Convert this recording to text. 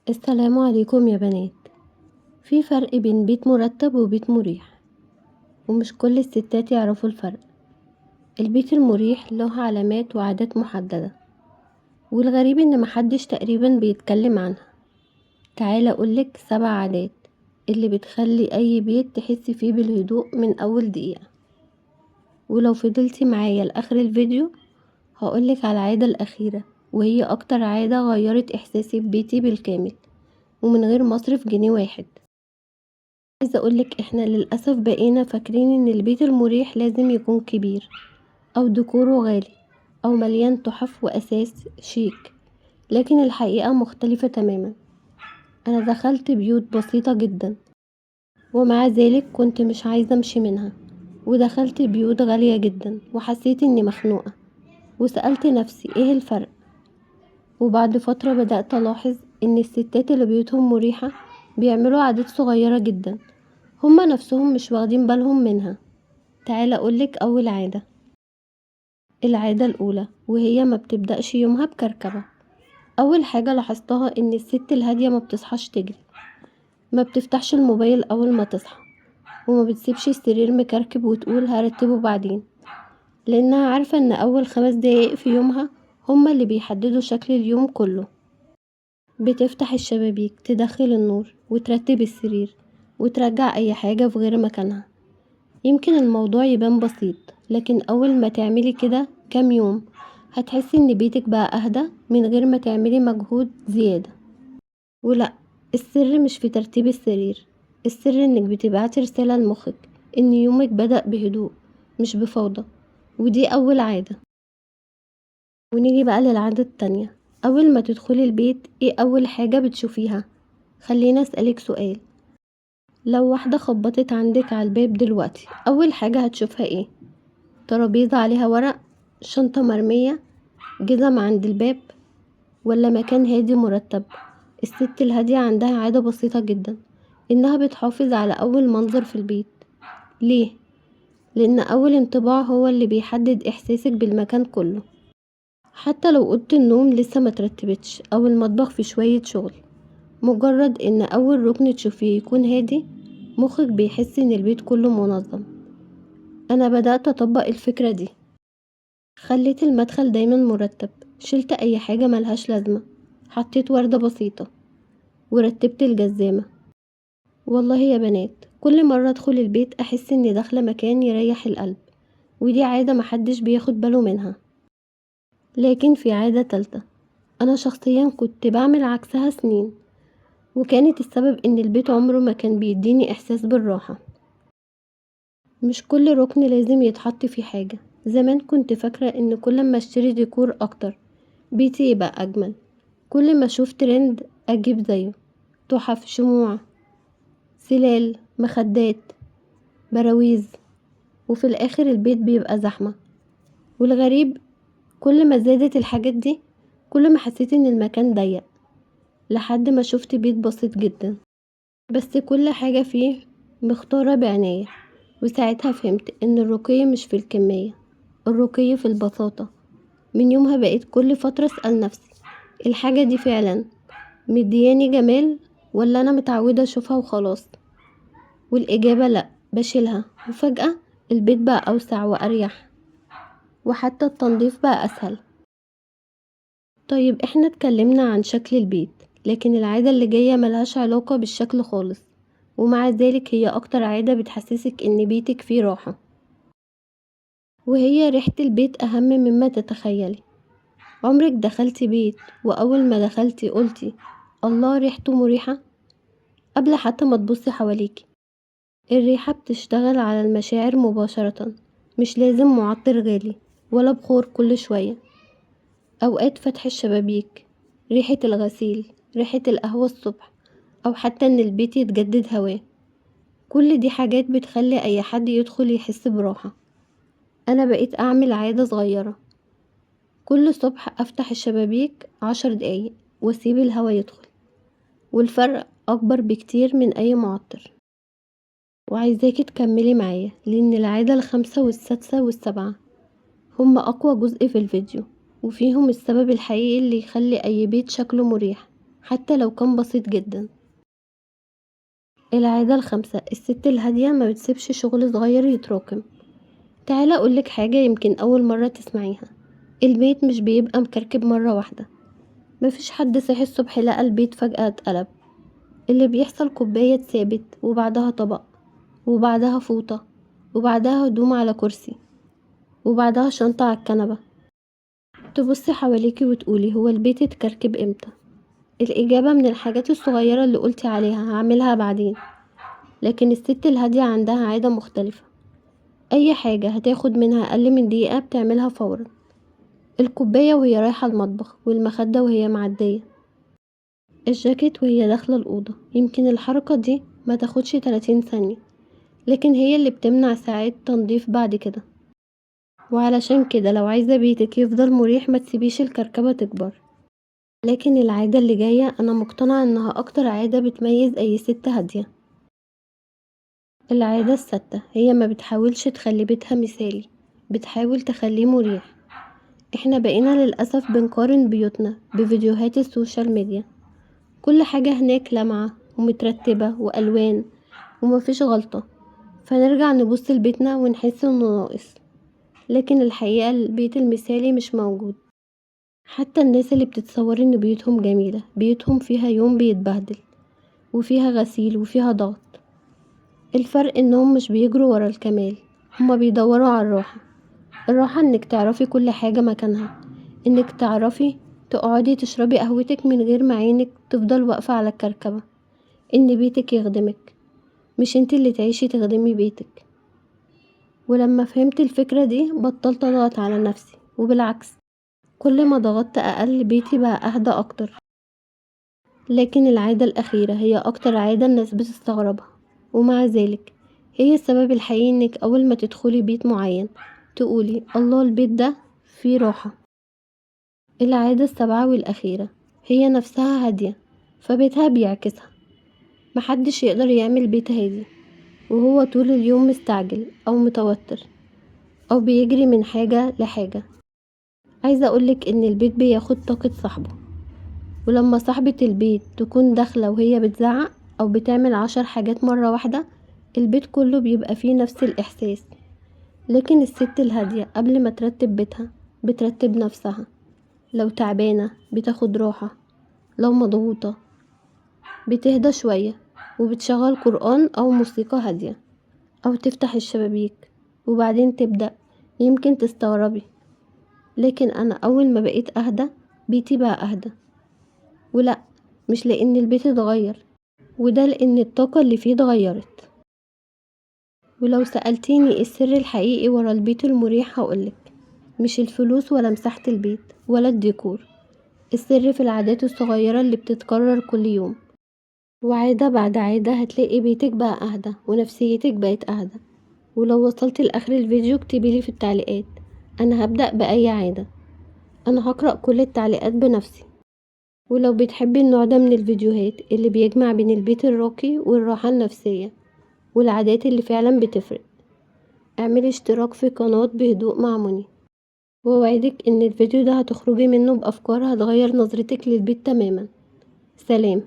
السلام عليكم يا بنات. في فرق بين بيت مرتب وبيت مريح، ومش كل الستات يعرفوا الفرق. البيت المريح له علامات وعادات محددة، والغريب ان محدش تقريبا بيتكلم عنها. تعالى اقولك 7 عادات اللي بتخلي اي بيت تحسي فيه بالهدوء من اول دقيقة. ولو فضلتي معايا لاخر الفيديو هقولك على العادة الاخيرة، وهي اكتر عادة غيرت احساسي ببيتي بالكامل ومن غير مصرف جنيه واحد. عايزة اقولك احنا للأسف بقينا فاكرين ان البيت المريح لازم يكون كبير او ديكوره غالي او مليان تحف واساس شيك، لكن الحقيقة مختلفة تماما. انا دخلت بيوت بسيطة جدا ومع ذلك كنت مش عايزة امشي منها، ودخلت بيوت غالية جدا وحسيت اني مخنوقة، وسألت نفسي ايه الفرق. وبعد فترة بدأت الاحظ ان الستات اللي بيوتهم مريحة بيعملوا عادات صغيرة جدا هما نفسهم مش واخدين بالهم منها. تعالى اقولك اول عادة. العادة الاولى وهي ما بتبدأش يومها بكركبة. اول حاجة لاحظتها ان الست الهادية ما بتصحاش تجري، ما بتفتحش الموبايل اول ما تصحى، وما بتسيبش السرير مكركب وتقول هرتبه بعدين، لانها عارفة ان اول 5 دقايق في يومها هما اللي بيحددوا شكل اليوم كله. بتفتح الشبابيك، تدخل النور، وترتب السرير، وترجع اي حاجة في غير مكانها. يمكن الموضوع يبان بسيط، لكن اول ما تعملي كده كام يوم هتحسي ان بيتك بقى اهدى من غير ما تعملي مجهود زيادة. ولا، السر مش في ترتيب السرير، السر انك بتبعتي رسالة لمخك ان يومك بدأ بهدوء مش بفوضى. ودي اول عادة. ونيجي بقى للعادة التانية. اول ما تدخلي البيت ايه اول حاجة بتشوفيها؟ خلينا اسألك سؤال. لو واحدة خبطت عندك على الباب دلوقتي اول حاجة هتشوفها ايه؟ ترابيزة عليها ورق، شنطة مرمية، جزم عند الباب، ولا مكان هادي مرتب؟ الست الهادية عندها عادة بسيطة جدا، انها بتحافظ على اول منظر في البيت. ليه؟ لان اول انطباع هو اللي بيحدد احساسك بالمكان كله. حتى لو اوضة النوم لسه ما ترتبتش او المطبخ في شوية شغل، مجرد ان اول ركن تشوفيه يكون هادي مخك بيحس ان البيت كله منظم. انا بدأت اطبق الفكرة دي، خليت المدخل دايما مرتب، شلت اي حاجة ملهاش لازمة، حطيت وردة بسيطة، ورتبت الجزامة. والله يا بنات كل مرة ادخل البيت احس اني داخلة مكان يريح القلب، ودي عادة محدش بياخد باله منها. لكن في عادة تالتة، انا شخصيا كنت بعمل عكسها سنين، وكانت السبب ان البيت عمره ما كان بيديني احساس بالراحة. مش كل ركن لازم يتحط فيه حاجة. زمان كنت فاكرة ان كل ما اشتري ديكور اكتر بيتي يبقى اجمل، كل ما اشوف ترند اجيب زيه، تحف، شموع، سلال، مخدات، براويز، وفي الاخر البيت بيبقى زحمة. والغريب كل ما زادت الحاجات دي كل ما حسيت ان المكان ضيق، لحد ما شفت بيت بسيط جدا بس كل حاجة فيه مختارة بعناية. وساعتها فهمت ان الرقي مش في الكمية، الرقي في البساطة. من يومها بقيت كل فترة اسأل نفسي الحاجة دي فعلا مدياني جمال ولا انا متعودة اشوفها وخلاص؟ والاجابة لا، بشيلها وفجأة البيت بقى اوسع واريح، وحتى التنظيف بقى اسهل. طيب احنا اتكلمنا عن شكل البيت، لكن العادة اللي جاية ملهاش علاقة بالشكل خالص، ومع ذلك هي اكتر عادة بتحسسك ان بيتك فيه راحة، وهي ريحة البيت اهم مما تتخيلي. عمرك دخلتي بيت واول ما دخلتي قلتي الله ريحته مريحة قبل حتى ما تبصي حواليكي؟ الريحة بتشتغل على المشاعر مباشرة، مش لازم معطر غالي ولا بخور كل شوية. اوقات فتح الشبابيك، ريحة الغسيل، ريحة القهوة الصبح، او حتى ان البيت يتجدد هواه، كل دي حاجات بتخلي اي حد يدخل يحس براحة. انا بقيت اعمل عادة صغيرة، كل صبح افتح الشبابيك 10 دقايق واسيب الهوا يدخل، والفرق اكبر بكتير من اي معطر. وعايزاكي تكملي معايا لان العادة الخامسة والسادسة والسابعة هما اقوى جزء في الفيديو، وفيهم السبب الحقيقي اللي يخلي اي بيت شكله مريح. حتى لو كان بسيط جدا. العادة الخامسة: الست الهادية ما بتسيبش شغل صغير يتراكم. تعالى أقولك حاجة يمكن أول مرة تسمعيها. البيت مش بيبقى مكركب مرة واحدة. مفيش حد صحي الصبح لقى البيت فجأة اتقلب. اللي بيحصل كوباية اتثابت، وبعدها طبق، وبعدها فوطة، وبعدها هدوم على كرسي، وبعدها شنطة على الكنبة. تبصي حواليكي وتقولي هو البيت اتكركب امتى؟ الإجابة من الحاجات الصغيرة اللي قلتي عليها هعملها بعدين. لكن الست الهادية عندها عادة مختلفة. أي حاجة هتاخد منها أقل من دقيقة بتعملها فورا. الكوباية وهي رايحة المطبخ، والمخدة وهي معدية، الجاكيت وهي داخلة الأوضة. يمكن الحركة دي ما تاخدش 30 ثانية، لكن هي اللي بتمنع ساعات تنظيف بعد كده. وعلشان كده لو عايزة بيتك يفضل مريح ما تسيبيش الكركبة تكبر. لكن العادة اللي جاية أنا مقتنعة إنها أكتر عادة بتميز أي ست هادية. العادة السادسة: هي ما بتحاولش تخلي بيتها مثالي، بتحاول تخليه مريح. احنا بقينا للأسف بنقارن بيوتنا بفيديوهات السوشيال ميديا. كل حاجة هناك لامعة ومترتبة وألوان ومفيش غلطة، فنرجع نبص لبيتنا ونحس انه ناقص. لكن الحقيقة البيت المثالي مش موجود. حتى الناس اللي بتتصور ان بيوتهم جميلة، بيوتهم فيها يوم بيتبهدل، وفيها غسيل، وفيها ضغط. الفرق انهم مش بيجروا ورا الكمال، هما بيدوروا على الراحة. الراحة انك تعرفي كل حاجة مكانها، انك تعرفي تقعدي تشربي قهوتك من غير ما عينك تفضل واقفة على الكركبة. ان بيتك يخدمك، مش انت اللي تعيشي تخدمي بيتك. ولما فهمت الفكرة دي بطلت اضغط على نفسي، وبالعكس كل ما ضغطت اقل بيتي بقى اهدى اكتر. لكن العادة الاخيرة هي اكتر عادة الناس بتستغربها، ومع ذلك هي السبب الحقيقي انك اول ما تدخلي بيت معين تقولي الله البيت ده فيه راحة. العادة السابعة والاخيرة: هي نفسها هادية فبيتها بيعكسها. محدش يقدر يعمل بيت هادي وهو طول اليوم مستعجل او متوتر او بيجري من حاجة لحاجة. عايزة اقولك ان البيت بياخد طاقة صاحبه، ولما صاحبة البيت تكون داخلة وهي بتزعق او بتعمل 10 حاجات مرة واحدة، البيت كله بيبقى فيه نفس الاحساس. لكن الست الهادية قبل ما ترتب بيتها بترتب نفسها. لو تعبانة بتاخد راحة، لو مضغوطة بتهدى شوية وبتشغل قرآن او موسيقى هادية، او تفتح الشبابيك وبعدين تبدأ. يمكن تستغربي، لكن انا اول ما بقيت اهدى بيتي بقى اهدى. ولا مش لان البيت اتغير، وده لان الطاقة اللي فيه اتغيرت. ولو سألتيني ايه السر الحقيقي ورا البيت المريح هقولك مش الفلوس ولا مساحة البيت ولا الديكور. السر في العادات الصغيرة اللي بتتكرر كل يوم، وعادة بعد عادة هتلاقي بيتك بقى اهدى ونفسيتك بقت اهدى. ولو وصلت لاخر الفيديو اكتبيلي في التعليقات انا هبدأ بأي عادة. انا هقرأ كل التعليقات بنفسي. ولو بتحبي النوع ده من الفيديوهات اللي بيجمع بين البيت الراقي والراحة النفسية والعادات اللي فعلا بتفرق، اعملي اشتراك في قناة بهدوء مع منى، ووعدك ان الفيديو ده هتخرجي منه بأفكار هتغير نظرتك للبيت تماما. سلام.